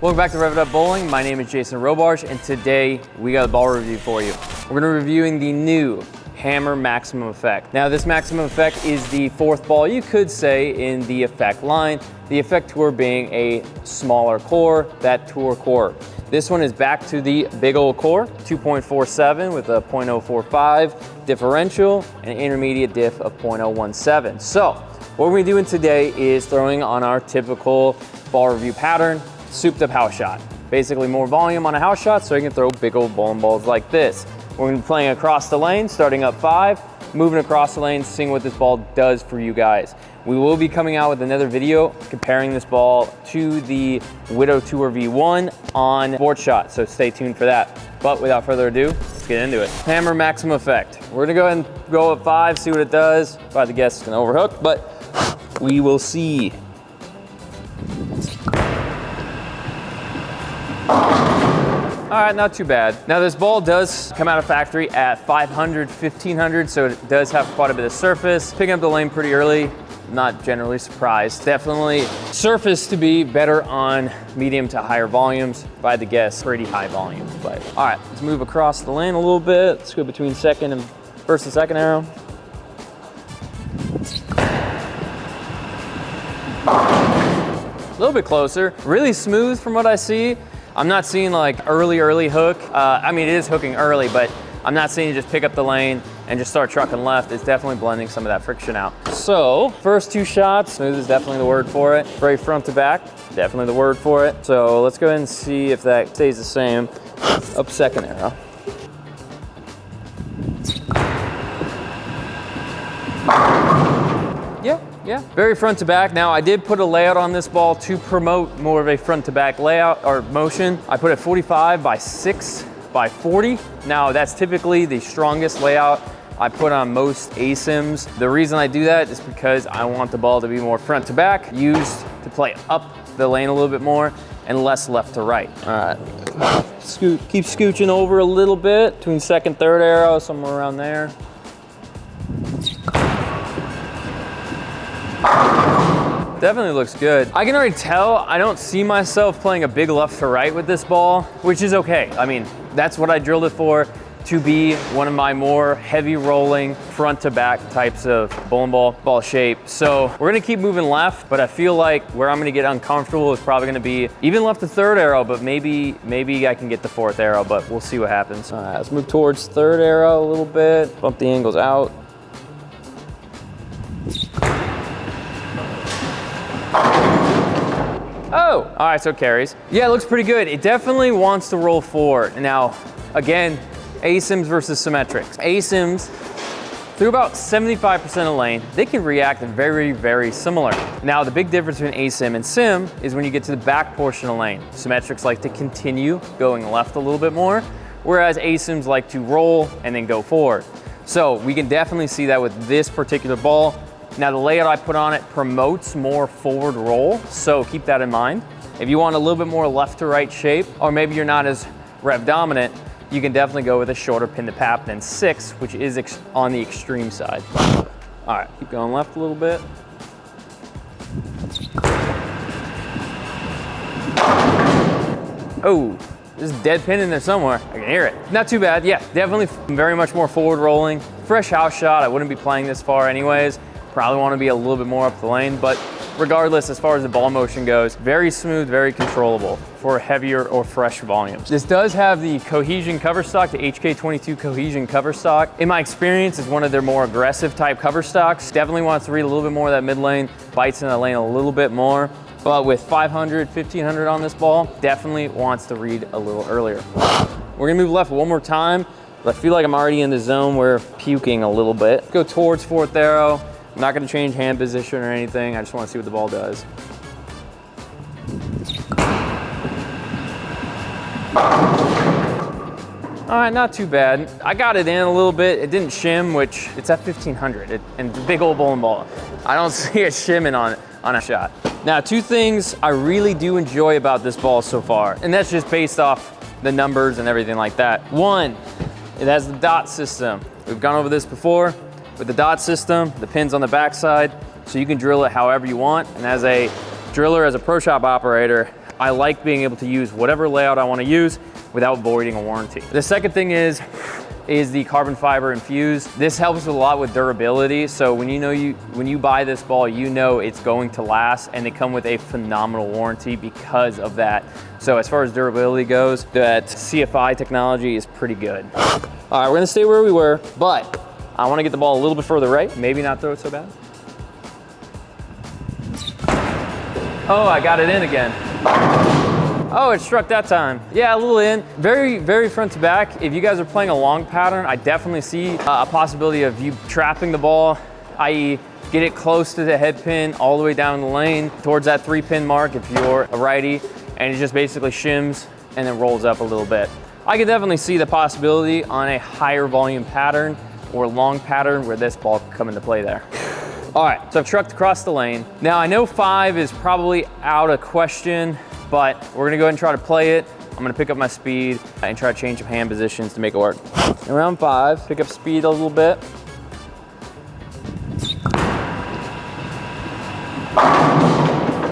Welcome back to Rev-It Bowling. My name is Jayson Robarge, and today we got a ball review for you. We're going to be reviewing the new Hammer Maximum Effect. Now, this Maximum Effect is the fourth ball, you could say, in the effect line. The effect tour being a smaller core, that tour core. This one is back to the big old core, 2.47 with a 0.045 differential and an intermediate diff of 0.017. So, what we're doing today is throwing on our typical ball review pattern, souped up house shot. Basically more volume on a house shot so you can throw big old bowling balls like this. We're gonna be playing across the lane, starting up 5, moving across the lane, seeing what this ball does for you guys. We will be coming out with another video comparing this ball to the Widow Tour V1 on Board Shot, so stay tuned for that. But without further ado, let's get into it. Hammer Maximum Effect. We're gonna go ahead and go up 5, see what it does. Probably the guess it's gonna overhook, but we will see. All right, not too bad. Now this ball does come out of factory at 500, 1500, so it does have quite a bit of surface. Picking up the lane pretty early, not generally surprised. Definitely surface to be better on medium to higher volumes. If I had to guess, pretty high volumes. But all right, let's move across the lane a little bit. Let's go between first and second arrow. A little bit closer, really smooth from what I see. I'm not seeing like early hook. I mean, it is hooking early, but I'm not seeing you just pick up the lane and just start trucking left. It's definitely blending some of that friction out. So first two shots, smooth is definitely the word for it. Very front to back, definitely the word for it. So let's go ahead and see if that stays the same. Up second arrow. Yeah, very front to back. Now I did put a layout on this ball to promote more of a front to back layout or motion. I put a 45 by 6 by 40. Now that's typically the strongest layout I put on most Asyms. The reason I do that is because I want the ball to be more front to back, used to play up the lane a little bit more and less left to right. All right, keep scooching over a little bit between second, third arrow, somewhere around there. Definitely looks good. I can already tell I don't see myself playing a big left to right with this ball, which is okay. I mean, that's what I drilled it for, to be one of my more heavy rolling front to back types of bowling ball shape. So we're gonna keep moving left, but I feel like where I'm gonna get uncomfortable is probably gonna be even left to third arrow, but maybe I can get the fourth arrow, but we'll see what happens. All right, let's move towards third arrow a little bit, bump the angles out. Oh, all right, so it carries. Yeah, it looks pretty good. It definitely wants to roll forward. Now, again, Asyms versus symmetrics. Asyms, through about 75% of lane, they can react very, very similar. Now, the big difference between Asym and Sim is when you get to the back portion of lane. Symmetrics like to continue going left a little bit more, whereas Asyms like to roll and then go forward. So we can definitely see that with this particular ball. Now the layout I put on it promotes more forward roll, so keep that in mind. If you want a little bit more left to right shape, or maybe you're not as rev dominant, you can definitely go with a shorter pin to pap than 6, which is on the extreme side. All right, keep going left a little bit. Oh, there's a dead pin in there somewhere. I can hear it. Not too bad, yeah, definitely very much more forward rolling. Fresh house shot, I wouldn't be playing this far anyways. Probably want to be a little bit more up the lane, but regardless, as far as the ball motion goes, very smooth, very controllable for heavier or fresh volumes. This does have the Cohesion Coverstock, the HK22 Cohesion Coverstock. In my experience, is one of their more aggressive type cover stocks. Definitely wants to read a little bit more of that mid lane, bites in the lane a little bit more. But with 500, 1500 on this ball, definitely wants to read a little earlier. We're gonna move left one more time, but I feel like I'm already in the zone where puking a little bit. Go towards fourth arrow. I'm not gonna change hand position or anything. I just wanna see what the ball does. All right, not too bad. I got it in a little bit. It didn't shim, which it's at 1500 and big old bowling ball. I don't see it shimming on a shot. Now, two things I really do enjoy about this ball so far, and that's just based off the numbers and everything like that. One, it has the dot system. We've gone over this before. With the dot system, the pin's on the backside, so you can drill it however you want. And as a driller, as a pro shop operator, I like being able to use whatever layout I want to use without voiding a warranty. The second thing is the carbon fiber infused. This helps a lot with durability. So when you buy this ball, you know it's going to last, and they come with a phenomenal warranty because of that. So as far as durability goes, that CFI technology is pretty good. All right, we're gonna stay where we were, but I wanna get the ball a little bit further right, maybe not throw it so bad. Oh, I got it in again. Oh, it struck that time. Yeah, a little in. Very, very front to back. If you guys are playing a long pattern, I definitely see a possibility of you trapping the ball, i.e. get it close to the head pin all the way down the lane towards that 3-pin mark if you're a righty, and it just basically shims and then rolls up a little bit. I could definitely see the possibility on a higher volume pattern or long pattern where this ball could come into play there. All right, so I've trucked across the lane. Now I know 5 is probably out of question, but we're gonna go ahead and try to play it. I'm gonna pick up my speed and try to change some hand positions to make it work. Around 5, pick up speed a little bit.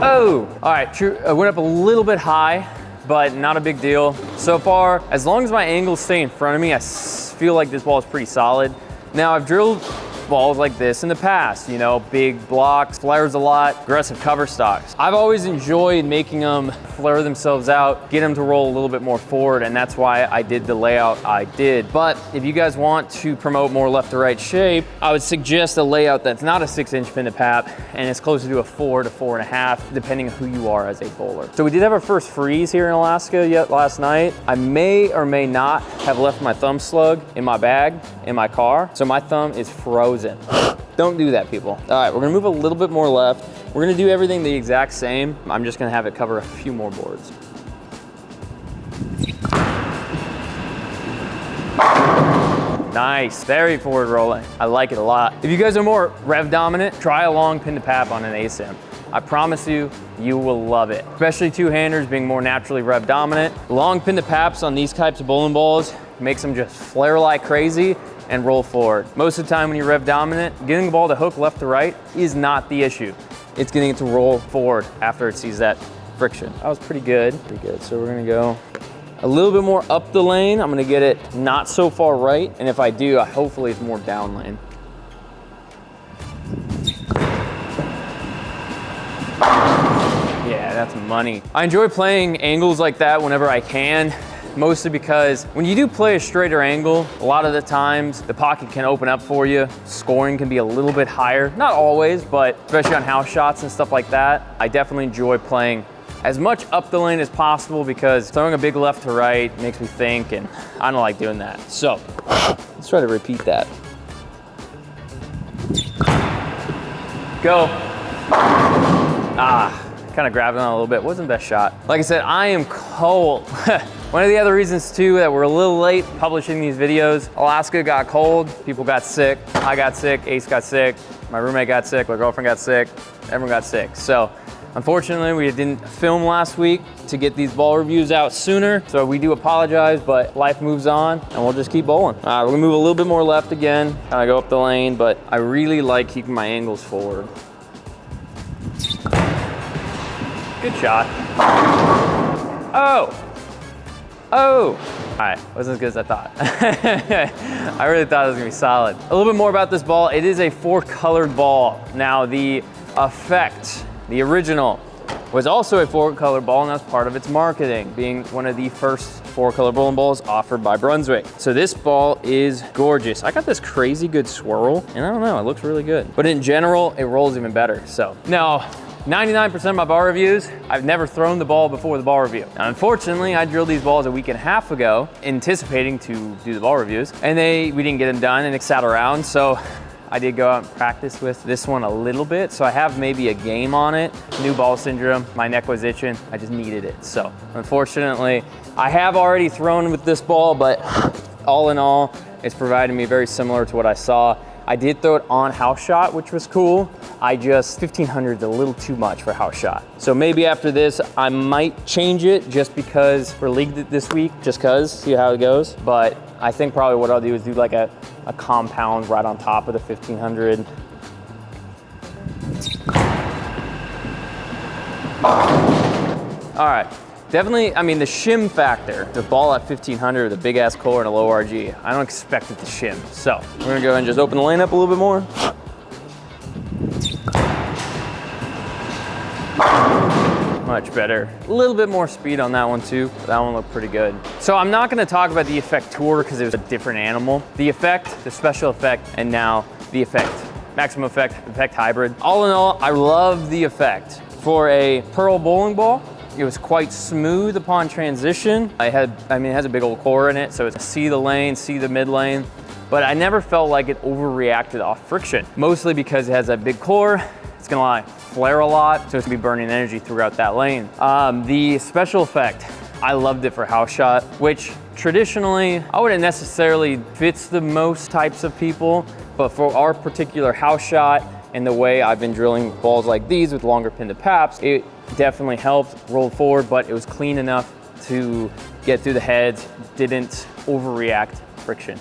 Oh, all right, true. I went up a little bit high, but not a big deal. So far, as long as my angles stay in front of me, I feel like this ball is pretty solid. Now I've drilled balls like this in the past, you know, big blocks, flares a lot, aggressive cover stocks. I've always enjoyed making them flare themselves out, get them to roll a little bit more forward, and that's why I did the layout I did. But if you guys want to promote more left to right shape, I would suggest a layout that's not a 6-inch pin to pap, and it's closer to a 4 to 4.5, depending on who you are as a bowler. So we did have our first freeze here in Alaska last night. I may or may not have left my thumb slug in my bag, in my car, so my thumb is frozen. Don't do that, people. All right, we're gonna move a little bit more left. We're gonna do everything the exact same. I'm just gonna have it cover a few more boards. Nice, very forward rolling. I like it a lot. If you guys are more rev dominant, try a long pin to pap on an Asym. I promise you, you will love it. Especially two-handers being more naturally rev dominant. Long pin to paps on these types of bowling balls makes them just flare like crazy and roll forward. Most of the time when you're rev dominant, getting the ball to hook left to right is not the issue. It's getting it to roll forward after it sees that friction. That was pretty good, So we're gonna go a little bit more up the lane. I'm gonna get it not so far right, and if I do, hopefully it's more down lane. Yeah, that's money. I enjoy playing angles like that whenever I can. Mostly because when you do play a straighter angle, a lot of the times the pocket can open up for you. Scoring can be a little bit higher. Not always, but especially on house shots and stuff like that. I definitely enjoy playing as much up the lane as possible because throwing a big left to right makes me think, and I don't like doing that. So let's try to repeat that. Go. Kind of grabbed it on a little bit. Wasn't the best shot. Like I said, I am cold. One of the other reasons too that we're a little late publishing these videos, Alaska got cold, people got sick, I got sick, Ace got sick, my roommate got sick, my girlfriend got sick, everyone got sick. So unfortunately we didn't film last week to get these ball reviews out sooner. So we do apologize, but life moves on and we'll just keep bowling. All right, we're gonna move a little bit more left again, kind of go up the lane, but I really like keeping my angles forward. Good shot. Oh. All right, wasn't as good as I thought. I really thought it was gonna be solid. A little bit more about this ball. It is a 4-colored ball. Now the effect, the original, was also a 4-color ball, and that's part of its marketing, being one of the first 4-color bowling balls offered by Brunswick. So this ball is gorgeous. I got this crazy good swirl, and I don't know, it looks really good. But in general, it rolls even better. So now, 99% of my ball reviews, I've never thrown the ball before the ball review. Now, unfortunately, I drilled these balls a week and a half ago, anticipating to do the ball reviews, and we didn't get them done, and it sat around, so I did go out and practice with this one a little bit, so I have maybe a game on it. New ball syndrome, my neck was itching, I just needed it. So, unfortunately, I have already thrown with this ball, but all in all, it's provided me very similar to what I saw. I did throw it on house shot, which was cool. 1500 is a little too much for house shot. So maybe after this, I might change it just because we're leagued this week, just cause, see how it goes. But I think probably what I'll do is do like a compound right on top of the 1500. All right. Definitely, I mean, the shim factor, the ball at 1500 with a big ass core and a low RG, I don't expect it to shim. So we're gonna go ahead and just open the lane up a little bit more. Much better. A little bit more speed on that one too. That one looked pretty good. So I'm not gonna talk about the effector because it was a different animal. The effect, the special effect, and now the effect. Maximum effect hybrid. All in all, I love the effect. For a pearl bowling ball, it was quite smooth upon transition. It has a big old core in it, so it's see the lane, see the mid lane, but I never felt like it overreacted off friction, mostly because it has a big core. It's gonna flare a lot, so it's gonna be burning energy throughout that lane. The special effect, I loved it for house shot, which traditionally, I wouldn't necessarily fits the most types of people, but for our particular house shot, and the way I've been drilling balls like these with longer pin to paps, it definitely helped roll forward, but it was clean enough to get through the heads, didn't overreact friction.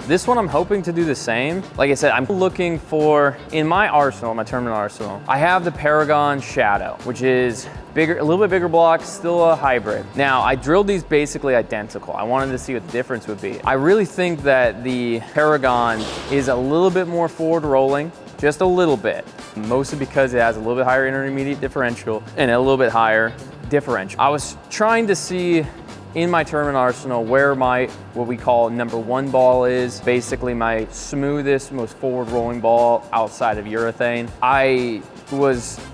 This one I'm hoping to do the same. Like I said, I'm looking for, in my arsenal, my tournament arsenal, I have the Paragon Shadow, which is bigger, a little bit bigger block, still a hybrid. Now, I drilled these basically identical. I wanted to see what the difference would be. I really think that the Paragon is a little bit more forward rolling, just a little bit, mostly because it has a little bit higher intermediate differential and a little bit higher differential. I was trying to see in my tournament arsenal where my, what we call #1 ball is, basically my smoothest, most forward rolling ball outside of urethane. I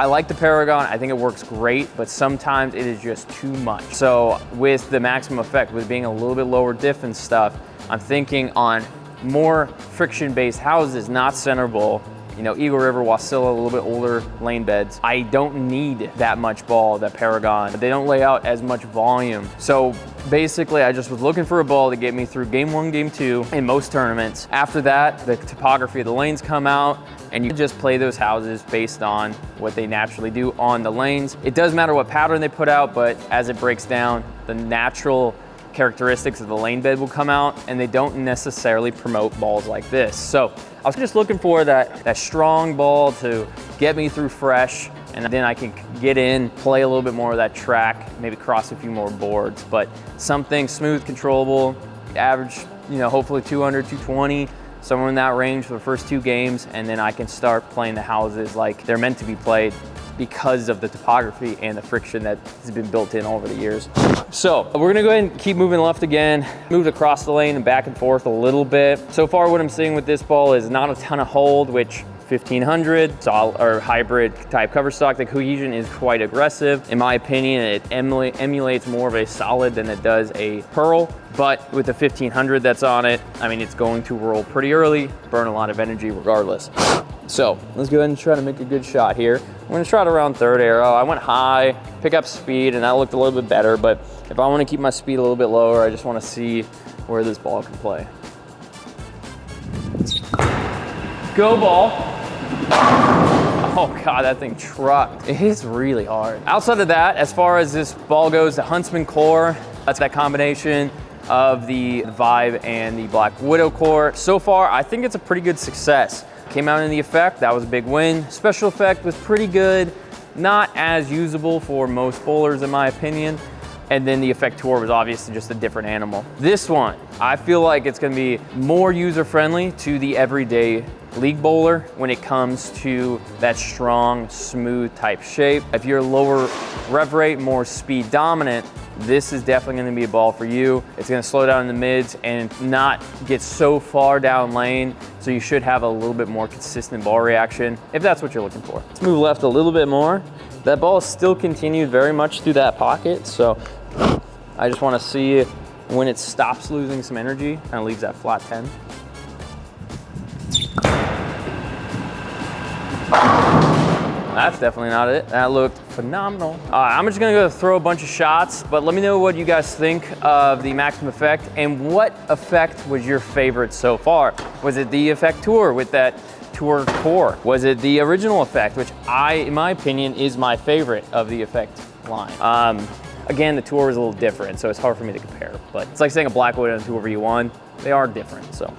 like the Paragon, I think it works great, but sometimes it is just too much. So with the maximum effect, with being a little bit lower diff and stuff, I'm thinking on more friction-based houses, not center bowl, you know, Eagle River, Wasilla, a little bit older lane beds. I don't need that much ball, that Paragon. They don't lay out as much volume. So basically, I just was looking for a ball to get me through game 1, game 2 in most tournaments. After that, the topography of the lanes come out, and you just play those houses based on what they naturally do on the lanes. It does matter what pattern they put out, but as it breaks down, the natural characteristics of the lane bed will come out, and they don't necessarily promote balls like this. So I was just looking for that strong ball to get me through fresh, and then I can get in, play a little bit more of that track, maybe cross a few more boards, but something smooth, controllable, average, you know, hopefully 200, 220, somewhere in that range for the first 2 games, and then I can start playing the houses like they're meant to be played because of the topography and the friction that has been built in over the years. So we're gonna go ahead and keep moving left again, moved across the lane and back and forth a little bit. So far what I'm seeing with this ball is not a ton of hold, which 1500 solid or hybrid type cover stock. The Cohesion is quite aggressive. In my opinion, it emulates more of a solid than it does a pearl. But with the 1500 that's on it, I mean, it's going to roll pretty early, burn a lot of energy regardless. So let's go ahead and try to make a good shot here. I'm gonna try it around third arrow. I went high, pick up speed, and that looked a little bit better, but if I wanna keep my speed a little bit lower, I just wanna see where this ball can play. Go ball. Oh God, that thing trucked. It hits really hard. Outside of that, as far as this ball goes, the Huntsman core, that's that combination of the Vibe and the Black Widow core. So far, I think it's a pretty good success. Came out in the effect, that was a big win. Special effect was pretty good, not as usable for most bowlers in my opinion. And then the effector was obviously just a different animal. This one, I feel like it's gonna be more user-friendly to the everyday league bowler when it comes to that strong, smooth type shape. If you're lower rev rate, more speed dominant, this is definitely gonna be a ball for you. It's gonna slow down in the mids and not get so far down lane, so you should have a little bit more consistent ball reaction, if that's what you're looking for. Let's move left a little bit more. That ball is still continued very much through that pocket, so I just wanna see when it stops losing some energy, kind of leaves that flat 10. That's definitely not it. That looked phenomenal. I'm just gonna go throw a bunch of shots, but let me know what you guys think of the maximum effect and what effect was your favorite so far. Was it the effector with that tour core? Was it the original effect, which in my opinion, is my favorite of the effect line? Again, the tour is a little different, so it's hard for me to compare, but it's like saying a Black Widow and a 2V1. They are different, so.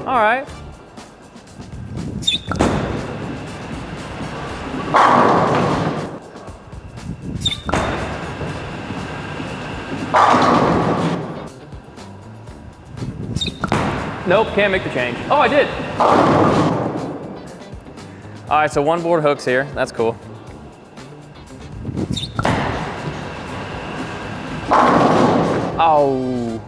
All right. Nope, can't make the change. Oh, I did. All right, so one board hooks here. That's cool. Oh.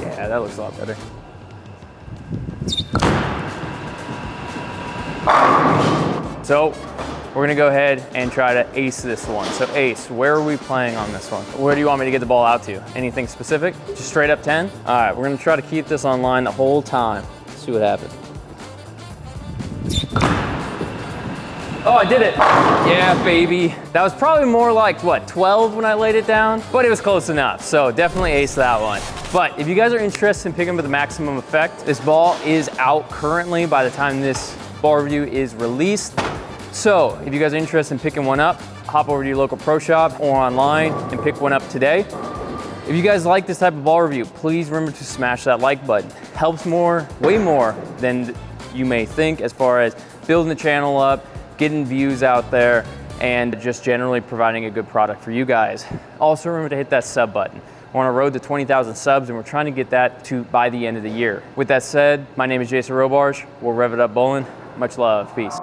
Yeah, that looks a lot better. So we're gonna go ahead and try to ace this one. So ace, where are we playing on this one? Where do you want me to get the ball out to? Anything specific? Just straight up 10? All right, we're gonna try to keep this on line the whole time. Let's see what happens. Oh, I did it. Yeah, baby. That was probably more like, what, 12 when I laid it down? But it was close enough, so definitely ace that one. But if you guys are interested in picking up the maximum effect, this ball is out currently by the time this ball review is released. So if you guys are interested in picking one up, hop over to your local pro shop or online and pick one up today. If you guys like this type of ball review, please remember to smash that like button. Helps more, way more than you may think as far as building the channel up, getting views out there, and just generally providing a good product for you guys. Also remember to hit that sub button. We're on a road to 20,000 subs and we're trying to get that to by the end of the year. With that said, my name is Jayson Robarge. We'll rev it up bowling. Much love, peace.